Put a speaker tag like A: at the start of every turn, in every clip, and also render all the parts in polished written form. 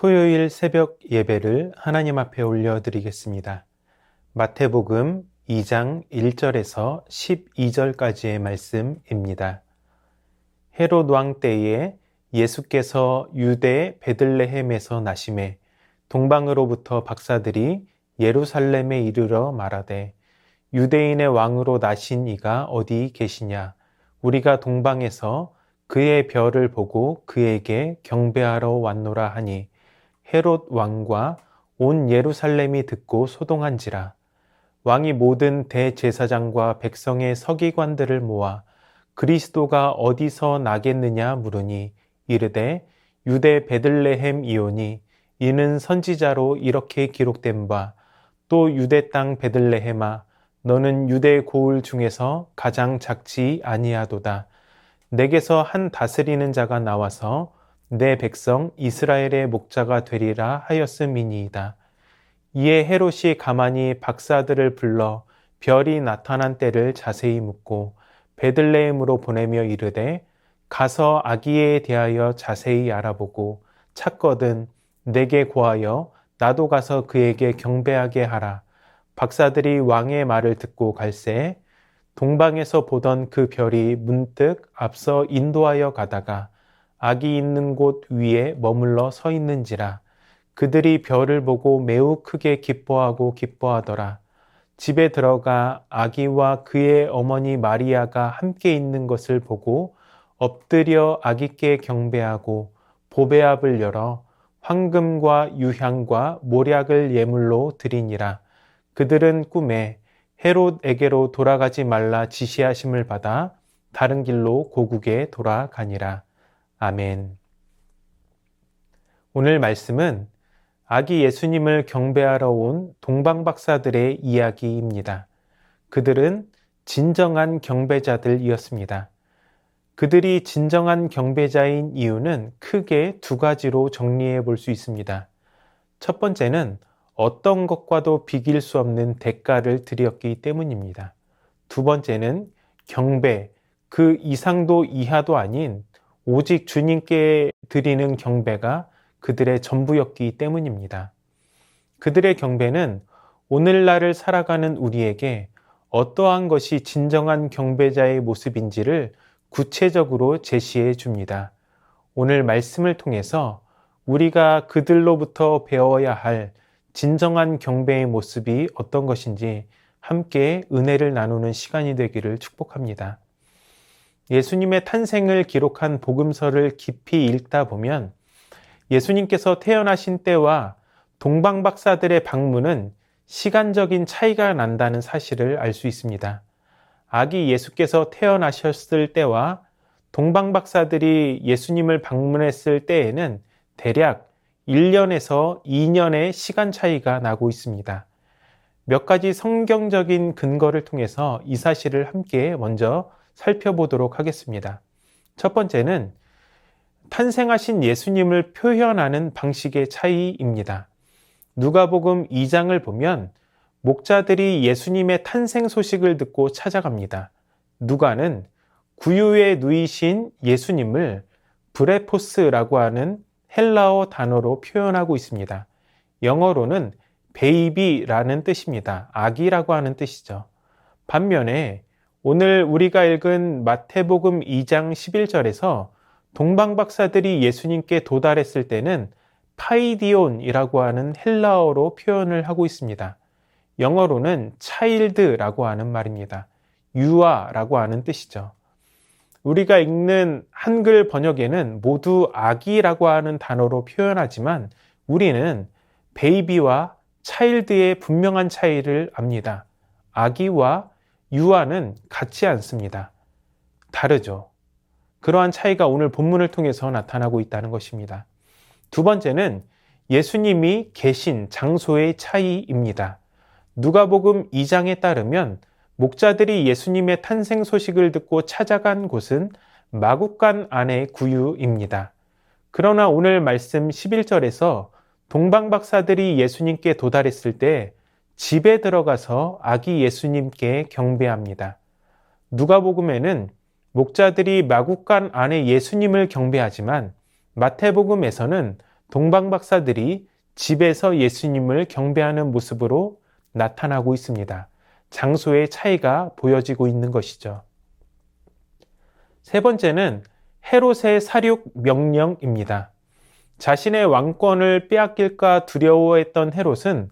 A: 토요일 새벽 예배를 하나님 앞에 올려드리겠습니다. 마태복음 2장 1절에서 12절까지의 말씀입니다. 헤롯 왕 때에 예수께서 유대 베들레헴에서 나심에 동방으로부터 박사들이 예루살렘에 이르러 말하되 유대인의 왕으로 나신 이가 어디 계시냐? 우리가 동방에서 그의 별을 보고 그에게 경배하러 왔노라 하니 헤롯 왕과 온 예루살렘이 듣고 소동한지라. 왕이 모든 대제사장과 백성의 서기관들을 모아 그리스도가 어디서 나겠느냐 물으니 이르되 유대 베들레헴 이오니 이는 선지자로 이렇게 기록된 바 또 유대 땅 베들레헴아 너는 유대 고을 중에서 가장 작지 아니하도다. 내게서 한 다스리는 자가 나와서 내 백성 이스라엘의 목자가 되리라 하였음이니이다. 이에 헤롯이 가만히 박사들을 불러 별이 나타난 때를 자세히 묻고 베들레헴으로 보내며 이르되 가서 아기에 대하여 자세히 알아보고 찾거든 내게 고하여 나도 가서 그에게 경배하게 하라. 박사들이 왕의 말을 듣고 갈새 동방에서 보던 그 별이 문득 앞서 인도하여 가다가 아기 있는 곳 위에 머물러 서 있는지라. 그들이 별을 보고 매우 크게 기뻐하더라. 집에 들어가 아기와 그의 어머니 마리아가 함께 있는 것을 보고 엎드려 아기께 경배하고 보배압을 열어 황금과 유향과 모략을 예물로 드리니라. 그들은 꿈에 헤롯에게로 돌아가지 말라 지시하심을 받아 다른 길로 고국에 돌아가니라. 아멘. 오늘 말씀은 아기 예수님을 경배하러 온 동방박사들의 이야기입니다. 그들은 진정한 경배자들이었습니다. 그들이 진정한 경배자인 이유는 크게 두 가지로 정리해 볼 수 있습니다. 첫 번째는 어떤 것과도 비길 수 없는 대가를 드렸기 때문입니다. 두 번째는 경배, 그 이상도 이하도 아닌 오직 주님께 드리는 경배가 그들의 전부였기 때문입니다. 그들의 경배는 오늘날을 살아가는 우리에게 어떠한 것이 진정한 경배자의 모습인지를 구체적으로 제시해 줍니다. 오늘 말씀을 통해서 우리가 그들로부터 배워야 할 진정한 경배의 모습이 어떤 것인지 함께 은혜를 나누는 시간이 되기를 축복합니다. 예수님의 탄생을 기록한 복음서를 깊이 읽다 보면 예수님께서 태어나신 때와 동방박사들의 방문은 시간적인 차이가 난다는 사실을 알 수 있습니다. 아기 예수께서 태어나셨을 때와 동방박사들이 예수님을 방문했을 때에는 대략 1년에서 2년의 시간 차이가 나고 있습니다. 몇 가지 성경적인 근거를 통해서 이 사실을 함께 먼저 살펴보도록 하겠습니다. 첫 번째는 탄생하신 예수님을 표현하는 방식의 차이입니다. 누가복음 2장을 보면 목자들이 예수님의 탄생 소식을 듣고 찾아갑니다. 누가는 구유에 누이신 예수님을 브레포스라고 하는 헬라어 단어로 표현하고 있습니다. 영어로는 베이비라는 뜻입니다. 아기라고 하는 뜻이죠. 반면에 오늘 우리가 읽은 마태복음 2장 11절에서 동방박사들이 예수님께 도달했을 때는 파이디온이라고 하는 헬라어로 표현을 하고 있습니다. 영어로는 child라고 하는 말입니다. 유아라고 하는 뜻이죠. 우리가 읽는 한글 번역에는 모두 아기라고 하는 단어로 표현하지만 우리는 베이비와 child의 분명한 차이를 압니다. 아기와 유아는 같지 않습니다. 다르죠. 그러한 차이가 오늘 본문을 통해서 나타나고 있다는 것입니다. 두 번째는 예수님이 계신 장소의 차이입니다. 누가복음 2장에 따르면 목자들이 예수님의 탄생 소식을 듣고 찾아간 곳은 마국간 안의 구유입니다. 그러나 오늘 말씀 11절에서 동방박사들이 예수님께 도달했을 때 집에 들어가서 아기 예수님께 경배합니다. 누가복음에는 목자들이 마국간 안에 예수님을 경배하지만 마태복음에서는 동방박사들이 집에서 예수님을 경배하는 모습으로 나타나고 있습니다. 장소의 차이가 보여지고 있는 것이죠. 세 번째는 헤롯의 사륙 명령입니다. 자신의 왕권을 빼앗길까 두려워했던 헤롯은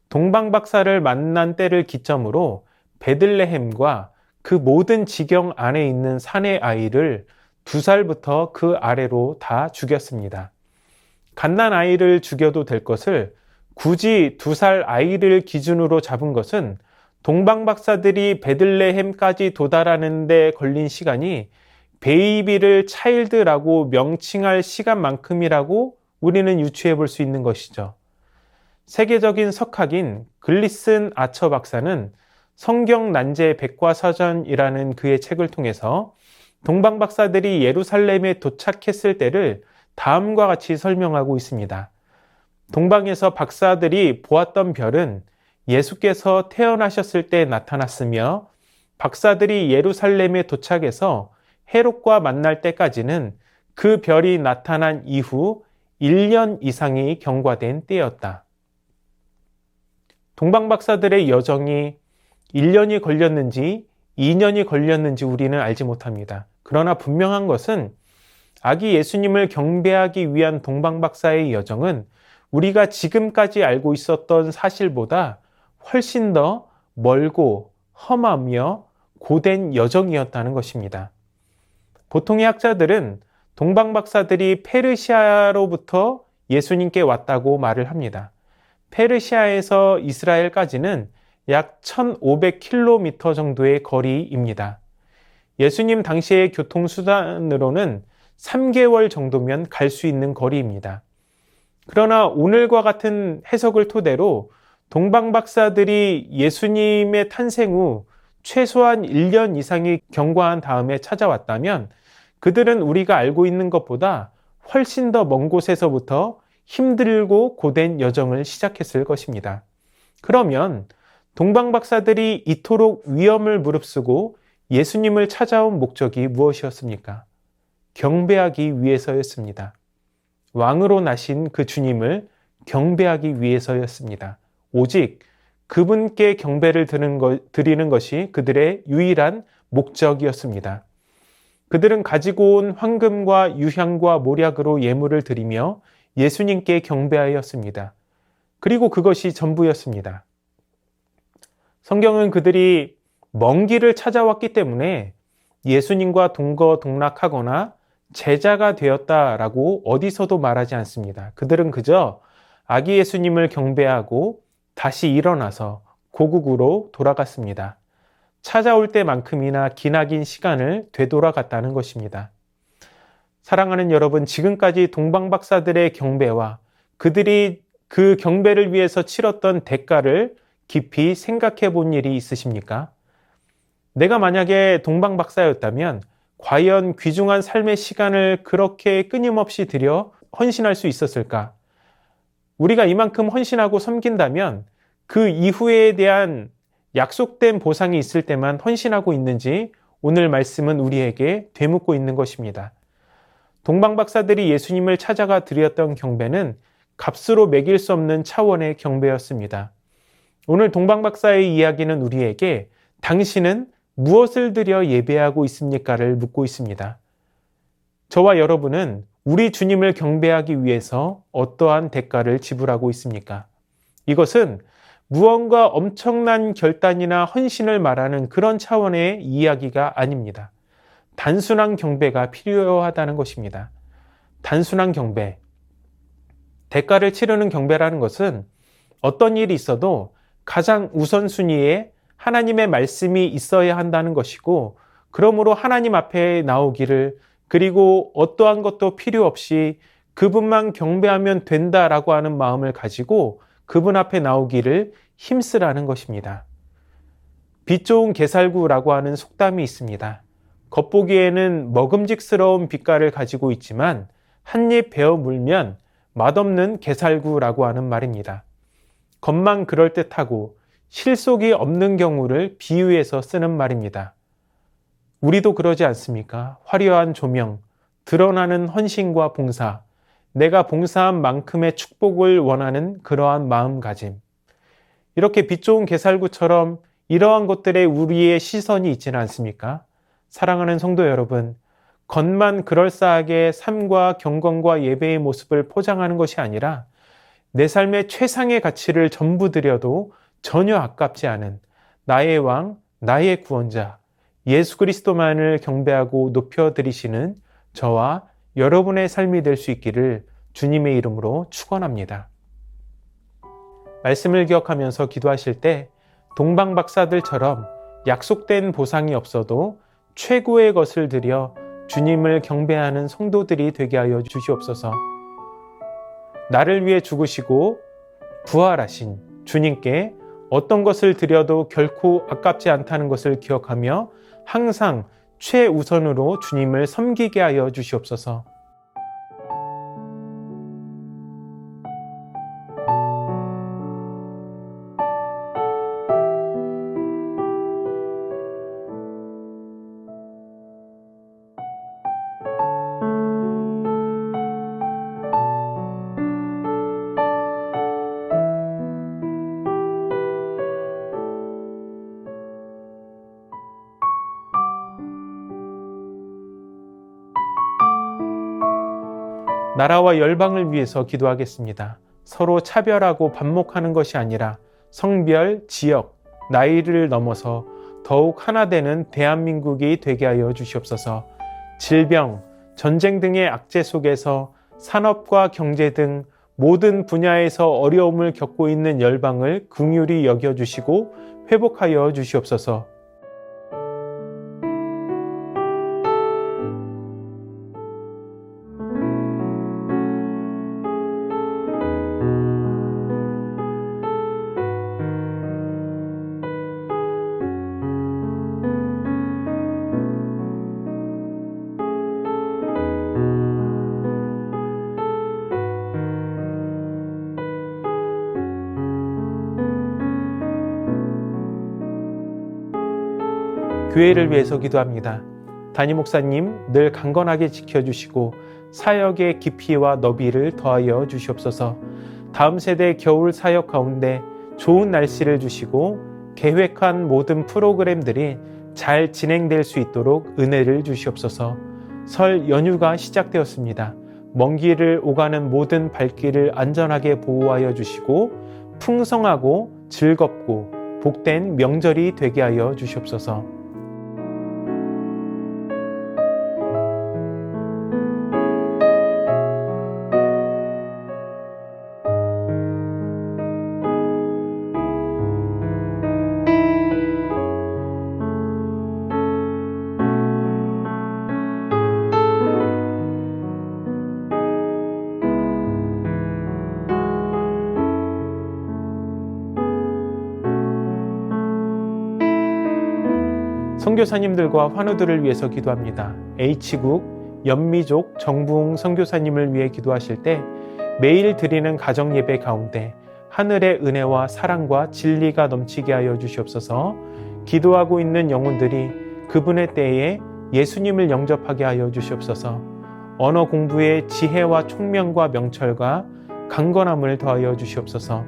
A: 동방박사를 만난 때를 기점으로 베들레헴과 그 모든 지경 안에 있는 산의 아이를 2살부터 그 아래로 다 죽였습니다. 갓난 아이를 죽여도 될 것을 굳이 2살 아이를 기준으로 잡은 것은 동방박사들이 베들레헴까지 도달하는 데 걸린 시간이 베이비를 차일드라고 명칭할 시간만큼이라고 우리는 유추해 볼 수 있는 것이죠. 세계적인 석학인 글리슨 아처 박사는 성경 난제 백과사전이라는 그의 책을 통해서 동방박사들이 예루살렘에 도착했을 때를 다음과 같이 설명하고 있습니다. 동방에서 박사들이 보았던 별은 예수께서 태어나셨을 때 나타났으며 박사들이 예루살렘에 도착해서 헤롯과 만날 때까지는 그 별이 나타난 이후 1년 이상이 경과된 때였다. 동방박사들의 여정이 1년이 걸렸는지 2년이 걸렸는지 우리는 알지 못합니다. 그러나 분명한 것은 아기 예수님을 경배하기 위한 동방박사의 여정은 우리가 지금까지 알고 있었던 사실보다 훨씬 더 멀고 험하며 고된 여정이었다는 것입니다. 보통의 학자들은 동방박사들이 페르시아로부터 예수님께 왔다고 말을 합니다. 페르시아에서 이스라엘까지는 약 1500km 정도의 거리입니다. 예수님 당시의 교통수단으로는 3개월 정도면 갈 수 있는 거리입니다. 그러나 오늘과 같은 해석을 토대로 동방박사들이 예수님의 탄생 후 최소한 1년 이상이 경과한 다음에 찾아왔다면 그들은 우리가 알고 있는 것보다 훨씬 더 먼 곳에서부터 힘들고 고된 여정을 시작했을 것입니다. 그러면 동방박사들이 이토록 위험을 무릅쓰고 예수님을 찾아온 목적이 무엇이었습니까? 경배하기 위해서였습니다. 왕으로 나신 그 주님을 경배하기 위해서였습니다. 오직 그분께 경배를 드리는 것이 그들의 유일한 목적이었습니다. 그들은 가지고 온 황금과 유향과 몰약으로 예물을 드리며 예수님께 경배하였습니다. 그리고 그것이 전부였습니다. 성경은 그들이 먼 길을 찾아왔기 때문에 예수님과 동거동락하거나 제자가 되었다라고 어디서도 말하지 않습니다. 그들은 그저 아기 예수님을 경배하고 다시 일어나서 고국으로 돌아갔습니다. 찾아올 때만큼이나 기나긴 시간을 되돌아갔다는 것입니다. 사랑하는 여러분, 지금까지 동방박사들의 경배와 그들이 그 경배를 위해서 치렀던 대가를 깊이 생각해 본 일이 있으십니까? 내가 만약에 동방박사였다면 과연 귀중한 삶의 시간을 그렇게 끊임없이 들여 헌신할 수 있었을까? 우리가 이만큼 헌신하고 섬긴다면 그 이후에 대한 약속된 보상이 있을 때만 헌신하고 있는지 오늘 말씀은 우리에게 되묻고 있는 것입니다. 동방박사들이 예수님을 찾아가 드렸던 경배는 값으로 매길 수 없는 차원의 경배였습니다. 오늘 동방박사의 이야기는 우리에게 당신은 무엇을 드려 예배하고 있습니까를 묻고 있습니다. 저와 여러분은 우리 주님을 경배하기 위해서 어떠한 대가를 지불하고 있습니까? 이것은 무언가 엄청난 결단이나 헌신을 말하는 그런 차원의 이야기가 아닙니다. 단순한 경배가 필요하다는 것입니다. 단순한 경배. 대가를 치르는 경배라는 것은 어떤 일이 있어도 가장 우선순위에 하나님의 말씀이 있어야 한다는 것이고, 그러므로 하나님 앞에 나오기를, 그리고 어떠한 것도 필요 없이 그분만 경배하면 된다라고 하는 마음을 가지고 그분 앞에 나오기를 힘쓰라는 것입니다. 빛 좋은 게살구라고 하는 속담이 있습니다. 겉보기에는 먹음직스러운 빛깔을 가지고 있지만 한입 베어 물면 맛없는 게살구라고 하는 말입니다. 겉만 그럴듯하고 실속이 없는 경우를 비유해서 쓰는 말입니다. 우리도 그러지 않습니까? 화려한 조명, 드러나는 헌신과 봉사, 내가 봉사한 만큼의 축복을 원하는 그러한 마음가짐. 이렇게 빛 좋은 게살구처럼 이러한 것들에 우리의 시선이 있지는 않습니까? 사랑하는 성도 여러분, 겉만 그럴싸하게 삶과 경건과 예배의 모습을 포장하는 것이 아니라 내 삶의 최상의 가치를 전부 드려도 전혀 아깝지 않은 나의 왕, 나의 구원자, 예수 그리스도만을 경배하고 높여드리시는 저와 여러분의 삶이 될 수 있기를 주님의 이름으로 축원합니다. 말씀을 기억하면서 기도하실 때 동방 박사들처럼 약속된 보상이 없어도 최고의 것을 드려 주님을 경배하는 성도들이 되게 하여 주시옵소서. 나를 위해 죽으시고 부활하신 주님께 어떤 것을 드려도 결코 아깝지 않다는 것을 기억하며 항상 최우선으로 주님을 섬기게 하여 주시옵소서. 나라와 열방을 위해서 기도하겠습니다. 서로 차별하고 반목하는 것이 아니라 성별, 지역, 나이를 넘어서 더욱 하나 되는 대한민국이 되게 하여 주시옵소서. 질병, 전쟁 등의 악재 속에서 산업과 경제 등 모든 분야에서 어려움을 겪고 있는 열방을 긍휼히 여겨주시고 회복하여 주시옵소서. 교회를 위해서 기도합니다. 담임 목사님 늘 강건하게 지켜주시고 사역의 깊이와 너비를 더하여 주시옵소서. 다음 세대 겨울 사역 가운데 좋은 날씨를 주시고 계획한 모든 프로그램들이 잘 진행될 수 있도록 은혜를 주시옵소서. 설 연휴가 시작되었습니다. 먼 길을 오가는 모든 발길을 안전하게 보호하여 주시고 풍성하고 즐겁고 복된 명절이 되게 하여 주시옵소서. 선교사님들과 환우들을 위해서 기도합니다. H국, 연미족, 정부웅 선교사님을 위해 기도하실 때 매일 드리는 가정 예배 가운데 하늘의 은혜와 사랑과 진리가 넘치게 하여 주시옵소서. 기도하고 있는 영혼들이 그분의 때에 예수님을 영접하게 하여 주시옵소서. 언어 공부에 지혜와 총명과 명철과 강건함을 더하여 주시옵소서.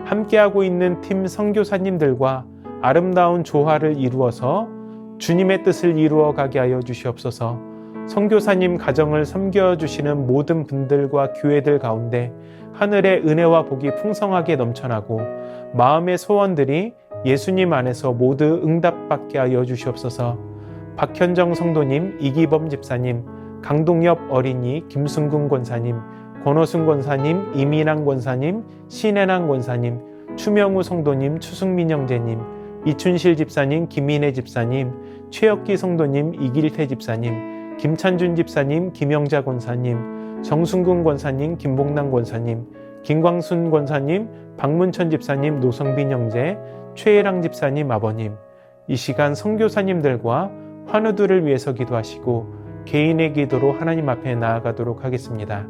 A: 함께하고 있는 팀 선교사님들과 아름다운 조화를 이루어서 주님의 뜻을 이루어 가게 하여 주시옵소서. 선교사님 가정을 섬겨주시는 모든 분들과 교회들 가운데 하늘의 은혜와 복이 풍성하게 넘쳐나고 마음의 소원들이 예수님 안에서 모두 응답받게 하여 주시옵소서. 박현정 성도님, 이기범 집사님, 강동엽 어린이, 김순근 권사님, 권호순 권사님, 이민환 권사님, 신혜남 권사님, 추명우 성도님, 추승민 형제님, 이춘실 집사님, 김인혜 집사님, 최혁기 성도님, 이길태 집사님, 김찬준 집사님, 김영자 권사님, 정순근 권사님, 김봉남 권사님, 김광순 권사님, 박문천 집사님, 노성빈 형제, 최혜랑 집사님 아버님, 이 시간 선교사님들과 환우들을 위해서 기도하시고 개인의 기도로 하나님 앞에 나아가도록 하겠습니다.